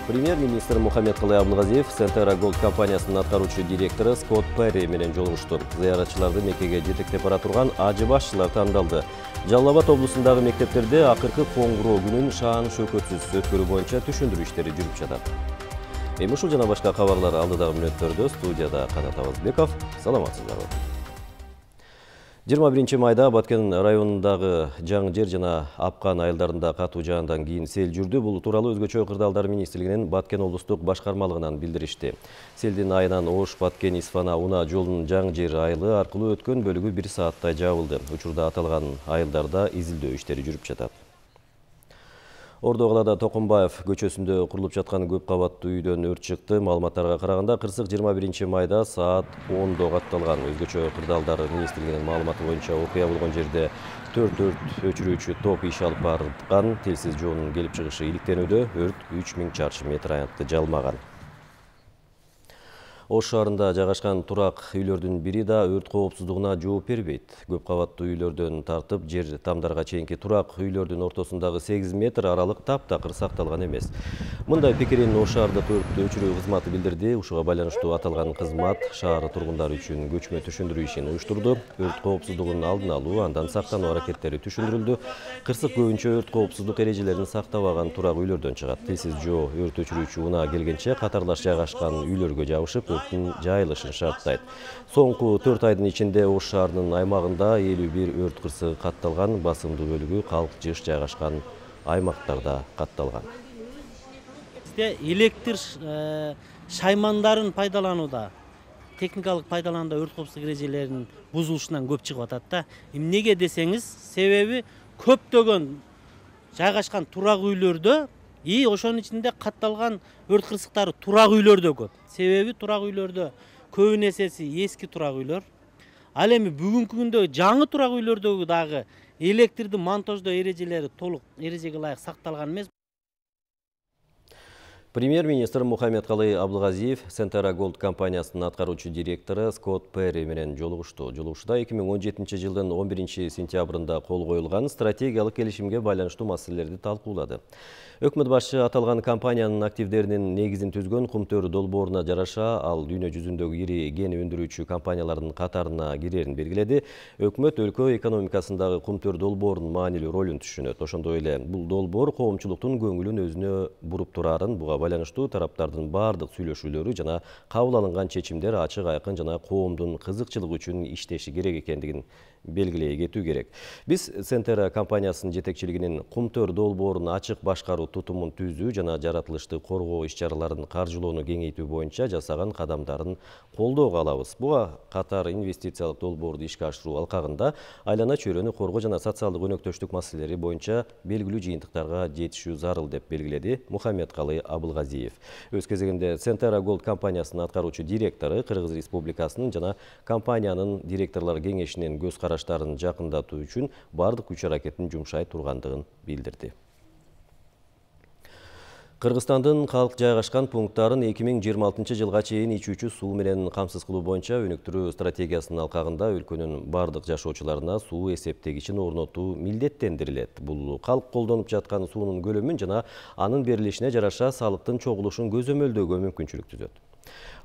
Премьер-министр Мухаммедкалый Абылгазиев Centera Gold компаниясынын аткаруучу директору Скотт Перри менен жолугушту. Зыяратчыларды Меккеге жетектеп бара турган ажы башчылар тандалды. Жалал Абад облусундагы мектептерде акыркы коңгуроо күнүн шаан шөкөтсүз өткөрүү боюнча түшүндүрүү иштери жүрүп жатат. Эми ушул жана башка кабарлар алдыдагы мүнөттөрдө студияда Канат Абазбеков. Саламатсыздарбы. 21 майда Баткен районундагы жаңы жер жана Апкан айылдарында катуу жаандан кийин сел жүрдү. Бул тууралуу өзгөчө кырдаалдар министрлигинин Баткен облустук башкармалыгынан билдиришти. Селдин айынан Ош, Баткен, Исфана, Уна жолунун жаңы жер айылы аркылуу өткөн бөлүгү 1 сааттай жабылды. Учурда аталган айылдарда изилдөө иштери жүрүп жатат. Ордо калаада Токумбаев көчөсүндө курулуп жаткан көп кабаттуу үйдөн өрт чыкты. Маалыматтарга караганда кырсык 21 майда саат 10-до катталган. Өзгөчө кырдаалдар министрлигинин маалыматы боюнча окуя болгон жерде 4 өрт өчүрүүчү топ иш алып бараткан. Телсиз жоонун келип чыгышы иликтенүүдө. Өрт 3000 чарчы метр аянтты жалмаган. Ош шаарында жайгашкан турак үйлөрдүн бири да өрт коопсуздугуна жооп бербейт. Көп кабаттуу үйлөрдөн тартып жер тамдарга чейинки турак үйлөрдүн ортосундагы 8 метр аралык таптакыр сакталган эмес. Мындай пикирин Ош шаардык өрт өчүрүү кызматы билдирди. Ушуга байланыштуу аталган кызмат шаар тургундары үчүн көчмө түшүндүрүү ишин уюштурду. Өрт коопсуздугун алдын алуу, андан сактануу аракеттери түшүндүрүлдү. Кырсык көбүнчө өрт коопсуздук эрежелерин сактабаган турак үйлөрдөн чыгат. Телсиз жоо өрт өчүрүүчү унаа келгенче катарлаш жайгашкан үйлөргө жабышып, жайылышын шарттайт. Соңку 4 айдын ичинде Ош шаарынын аймагында 51 өрт кырсыгы катталган, басымдуу бөлүгү калк жыш жайгашкан аймактарда катталган. Электр шаймандарын пайдаланууда, техникалык пайдаланууда өрт коопсуздук эрежелеринин бузулушунан көп чыгып атат да. Эмнеге десеңиз, себеби көптөгөн жайгашкан турак үйлөрдө ошонун ичинде катталган өрт кырсыктары турак үйлөрдө көп. Себеби турак үйлөрдө көбүн эсеси эски турак үйлөр. Ал эми бүгүнкү күндө жаңы турак үйлөрдөгү дагы электрди монтаждоо эрежелери толук эрежеге ылайык сакталган эмес. Премьер-министр Мухаммедкалый Абылгазиев Centera Gold компаниясынын аткаруучу директору Скотт Перри менен жолугушту. Жолугушуда 2017 жылдын 11 сентябрында кол коюлган стратегиялык келишимге байланыштуу маселелерди талкуулады. Өкмөт башчы аталган компаниянын активдеринин негизин түзгөн Кумтөр долбооруна жараша ал дүйнө жүзүндөгү ири кен өндүрүүчү компаниялардын катарына кирерин белгиледи. Өкмөт өлкө экономикасындагы Кумтөр долбоорунун маанилүү ролун түшүнөт. Ошондой эле бул долбоор коомчулуктун көңүлүн өзүнө буруп турарын, буга байланыштуу тараптардын бардык сүйлөшүүлөрү жана кабыл алынган чечимдер ачык, айкын жана коомдун кызыкчылыгы үчүн иштеши керек экендигин белгилей кетүү керек. Биз Centera компаниясынын жетекчилигинин Кумтөр долбоорун ачык башкаруу тутумун түзүү жана жаратылышты коргоо иш-чараларын каржылоону кеңейтүү боюнча жасаган кадамдарын колдоого алабыз. Буга катар инвестициялык долбоорду ишке ашыруу алкагында айлана чөйрөнү коргоо жана социалдык өнөктөштүк маселелери боюнча белгилүү жыйынтыктарга жетишүү зарыл деп белгиледи Мухаммедкалый Абылгазиев. Өз кезегинде Centera Gold компаниясынын аткаруучу директору Кыргыз Республикасынын жана компаниянын директорлор кеңешинин көз караштарын жакындатуу үчүн бардык күч аракетин жумшай тургандыгын билдирди. Кыргызстандын калк жайгашкан пункттарын 2026 жылга чейин ичүүчү суу менен камсыз кылуу боюнча өнүктүрүү стратегиясынын алкагында өлкөнүн бардык жашоочуларына суу эсептегичин орнотуу милдеттендирилет. Бул калк колдонуп жаткан суунун көлөмүн жана анын берилишине жараша салыктын чогулушун көзөмөлдөөгө мүмкүнчүлүк түзөт.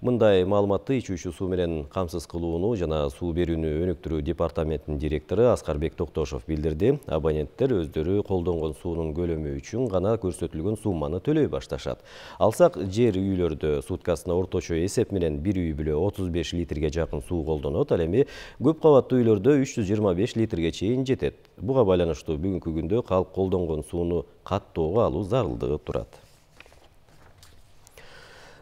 Мындай маалыматты ичүүчү суу менен камсыз кылууну жана суу берүүнү өнүктүрүү департаментинин директору Аскарбек Токтошов билдирди. Абоненттер өздөрү колдонгон суунун көлөмү үчүн гана көрсөтүлгөн сумманы төлөй башташат. Алсак, жер үйлөрдө суткасына орточо эсеп менен бир үй бүлө 35 литрге жакын суу колдонот. Ал эми көп кабаттуу үйлөрдө 325 литрге чейин жетет. Буга байланыштуу бүгүнкү күндө калк колдонгон сууну каттоого алуу зарылдыгы турат.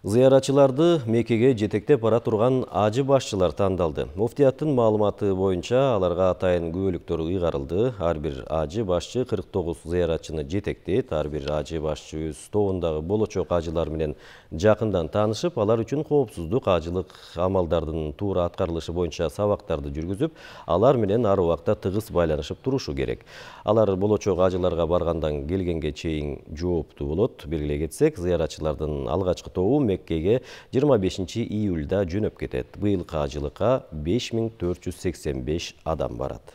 Зыяратчыларды Меккеге жетектеп бара турган ажы башчылар тандалды. Муфтияттын маалыматы боюнча аларга атайын күбөлүктөр ыйгарылды. Ар бир ажы башчы 49 зыяратчыны жетектейт. Ар бир ажы башчы өз тобундагы болочок ажылар менен жакындан таанышып, алар үчүн коопсуздук ажылык амалдардын туура аткарылышы боюнча сабактарды жүргүзүп, алар менен ар убакта тыгыз байланышып турушу керек. Алар болочок ажыларга баргандан келгенге чейин жооптуу болот. Белгилей кетсек, зыяратчылардын алгачкы тобу Меккеге 25 июльда жөнөп кетет. Быйылкы ажылыкка 5485 адам барат.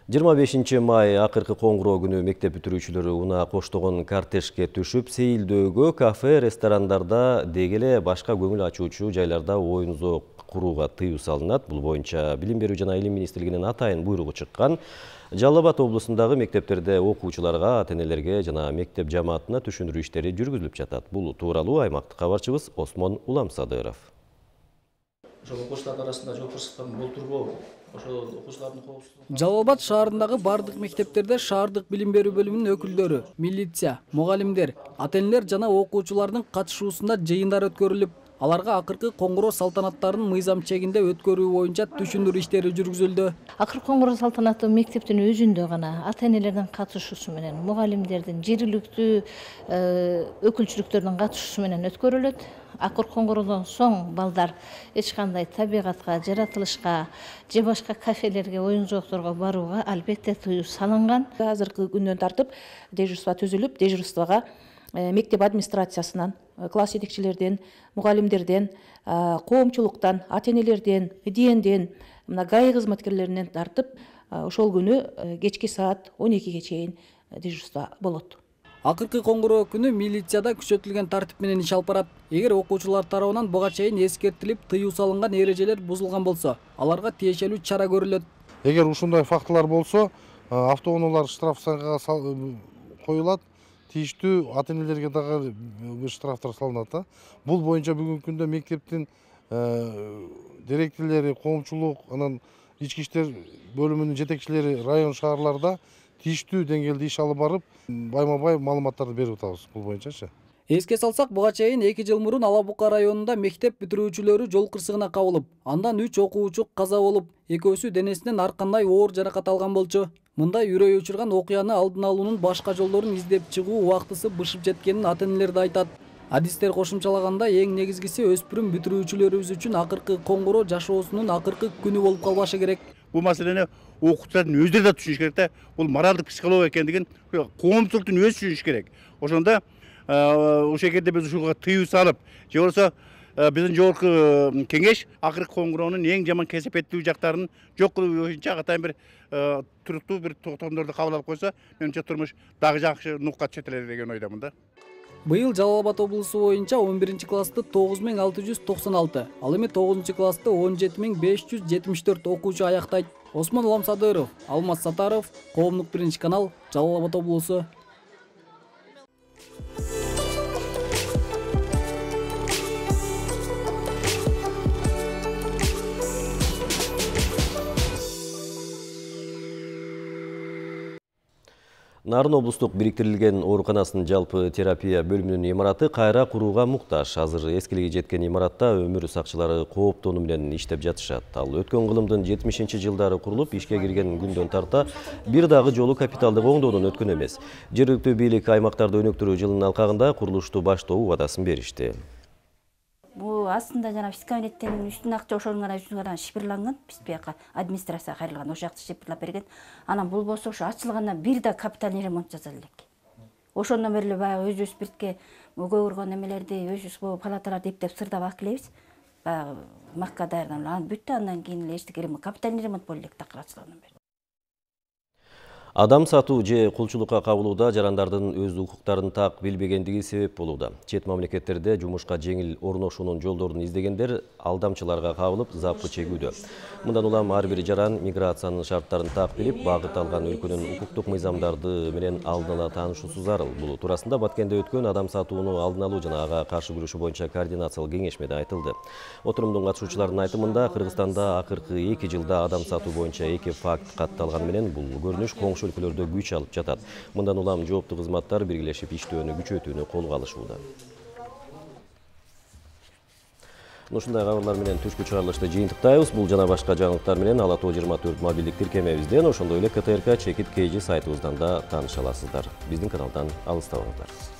25 май акыркы коңгуроо күнү мектеп бүтүрүүчүлөрү унаа коштогон кортежге түшүп, сейилдөөгө, кафе, ресторандарда дегеле башка көңүл ачуучу жайларда оюн зоок курууга тыюу салынат. Бул боюнча Билим берүү жана илим министрлигинин атайын буйругу чыккан. Жалал Абад облусундагы мектептерде окуучуларга, ата-энелерге жана мектеп жамаатына түшүндүрүү иштери жүргүзүлүп жатат. Бул тууралуу аймактык кабарчыбыз Осмон Уламсадыров. Окуучулар арасында жол кырсыктарын болтурбоо, ошол окуучулардын коопсуздугун. Жалал Абад шаарындагы бардык мектептерде шаардык билим берүү бөлүмүнүн өкүлдөрү, милиция, мугалимдер, ата-энелер жана окуучулардын катышуусунда жыйындар өткөрүлүп, аларга акыркы коңгуроо салтанаттарын мыйзам чегинде өткөрүү боюнча түшүндүрүү иштери жүргүзүлдү. Акыркы коңгуроо салтанаты мектептин өзүндө гана ата-энелердин катышуусу менен, мугалимдердин, жергиликтүү өкүлчүлүктөрдүн катышуусу менен өткөрүлөт. Акыркы коңгуроодон соң балдар эч кандай табигатка, жаратылышка же башка кафелерге, оюн зоокторго барууга албетте тыюу салынган. Азыркы күндөн тартып дежурство түзүлүп, дежурствого мектеп администрациясынан, класс жетекчилерден, мугалимдерден, коомчулуктан, ата-энелерден, иденден, мына ГАИ кызматкерлеринен тартып, ошол күнү кечки саат 12ге чейин дежурство болот. Акыркы коңгуроо күнү милицияда күчөтүлгөн тартип менен иш алып барат. Эгер окуучулар тарабынан буга чейин эскертилип, тыюу салынган эрежелер бузулган болсо, аларга тиешелүү чара көрүлөт. Эгер ушундай фактылар болсо, автоунаалар штраф санкага коюлат, тийиштүү ата-энелерге дагы штрафтар салынат. Бул боюнча бүгүнкү күндө мектептин директорлори, коомчулук, анан ички иштер бөлүмүнүн жетекчилери район шаарларда тийиштүү деңгээлде иш алып барып, байма-бай маалыматтарды берип атабыз бул боюнчачы. Эске салсак, буга чейин 2 жыл мурун Ала Бука районунда мектеп бүтүрүүчүлөрү жол кырсыгына кабылып, андан 3 окуучу каза болуп, экөөсү денесинен ар кандай оор жаракат алган болчу. Мындай үрөй учурган окуяны алдын алуунун башка жолдорун издеп чыгуу убактысы бышып жеткенин ата-энелер да айтат. Адистер кошумчалаганда, эң негизгиси өспүрүм бүтүрүүчүлөрүбүз үчүн акыркы коңгуроо жашоосунун акыркы күнү болуп калбашы керек. Бул маселени окуучулардын өздөрү да түшүнүш керек да. Бул моралдык психология экендигин коомчулуктун өзү түшүнүш керек. Ошондо ошол жерде биз ушуга тыюу салып, же болбосо биздин жогорку кеңеш акыркы коңгуроонун эң жаман кесепеттүү жактарын жок кылуу боюнча атайын бир туруктуу бир токтомдорду кабыл алып койсо, менимче турмуш дагы жакшы нукка чечилет деген ойдомун да. Быйыл Жалал Абад облусу боюнча 11-классты 9696, ал эми 9-классты 17574 окуучу аяктайт. Осмон Уламсадыров, Алмаз Сатаров, Коомдук 1-канал, Жалал Абад облусу. Нарын облустук бириктирилген ооруканасынын жалпы терапия бөлүмүнүн имараты кайра курууга муктаж. Азыр эскилиги жеткен имаратта өмүр сакчылары кооптонуу менен иштеп жатышат. Ал өткөн кылымдын 70-жылдары курулуп, ишке кирген күндөн тарта бир дагы жолу капиталдык оңдоодон өткөн эмес. Жергиликтүү бийлик аймактарды өнүктүрүү жылынын алкагында курулушту баштоо убадасын беришти. Бул астында жана фискалитеттин үстүнө акча ошонун гана шипирланган, биз бияка администрация кайрылган, ошол жакты шипирлап берген. Анан бул болсо ошо ачылгандан бир да капитальный ремонт жасалат элек. Ошондон бери баягы өзүбүз спиртке өгө урган эмелерди өзүбүз палаталарды эптеп сырдап акелебиз. Баягы макка даярданып, анан бүттү, андан кийин эчтеке капитальный ремонт болду элек такыр ачылгандан бери. Адам сатуу же кулчулукка кабылууда жарандардын өз укуктарын так билбегендиги себеп болууда. Чет мамлекеттерде жумушка жеңил орношуунун жолдорун издегендер алдамчыларга кабылып запы чегүүдө. Мындан улам ар бир жаран миграциянын шарттарын так билип, багыт алган өлкөнүн укуктук мыйзамдарды менен алдын ала таанышуусу зарыл. Бул туурасында Баткенде өткөн адам сатууну алдын алуу жана ага каршы күрөшүү боюнча координациялык кеңешмеде айтылды. Отурумдун катышуучуларынын айтымында, Кыргызстанда акыркы 2 жылда адам сатуу боюнча 2 факт катталган менен бул көрүнүш коңшу өлкөлөрдө күч алып жатат. Мындан улам жооптуу кызматтар биргелешип иштөөнү күчөтүүнү колго алышууда. Ушундай кабарлар менен түшкү чыгарылышты жыйынтыктайбыз. Бул жана башка жаңылыктар менен Ала Тоо 24 мобилдик тиркемебизден, ошондой эле КТРК чекит KG сайтыбыздан да тааныша аласыздар. Биздин каналдан алыстабаңыздар.